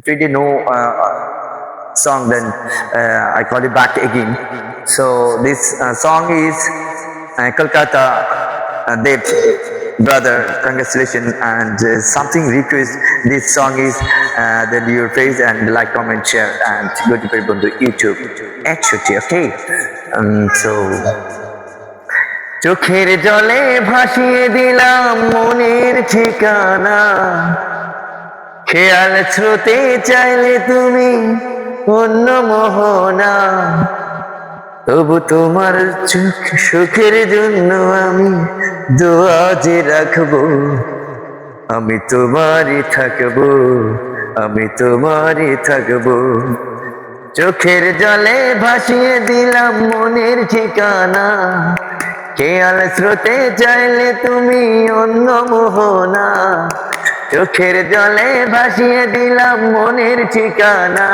pretty no song, then I call it back again. So this song is Kolkata Dev brother, congratulations, and something request. This song is then your praise and like, comment, share, and go to Peribundu YouTube. Actually, okay. So চোখের জলে ভাসিয়ে দিলাম মনের ঠিকানা, খেয়াল স্রোতে চাইলে তুমি অন্য মোহনা, তবু তোমার সুখের জন্য আমি দোয়া যে রাখবো, আমি তোমারই থাকবো, আমি তোমারই থাকবো। চোখের জলে ভাসিয়ে দিলাম মনের ঠিকানা, খেয়াল স্রোতে চাইলে তুমি অন্য মোহনা, চোখের জলে ভাসিয়ে দিলাম মনের ঠিকানা,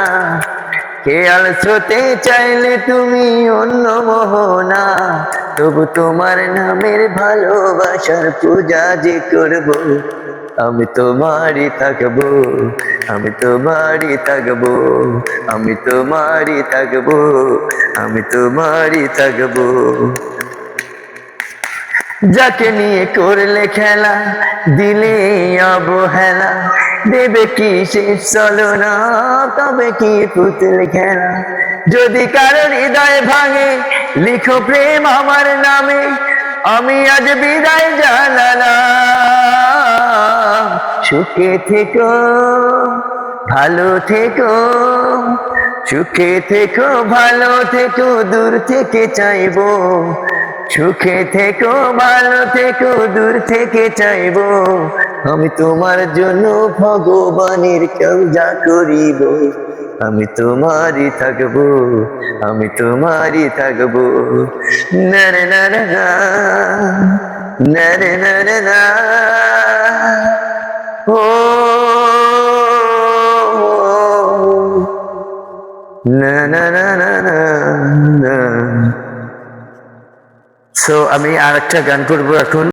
খেয়াল স্রোতে চাইলে তুমি অন্য মোহনা, তবু তোমার নামের ভালোবাসার পূজা যে করব, আমি তোমারই থাকবো, আমি তোমারই থাকবো, আমি তোমারই থাকবো, আমি তোমারই থাকবো। যাকে নিয়ে করলে খেলা, দিলে অবহেলা, দেবে কি শেষ চলো না, তবে কি পুতুল খেলা। যদি কারোর হৃদয় ভাঙে, লিখো প্রেম আমার নামে, আমি আজ বিদায় জানালাম। সুখে থেকো, ভালো থেকো, সুখে থেকো, ভালো থেকো, দূর থেকে চাইবো। সুখে থেকো, ভালো থেকো, দূর থেকে চাইবো। আমি তোমার জন্য ভগবানের পূজা করিব, আমি তোমারই থাকবো, আমি তোমারই থাকবো। না রে না রে না, না রে না রে না, ও না না না না না। সো আমি আর একটা গান করবো এখন।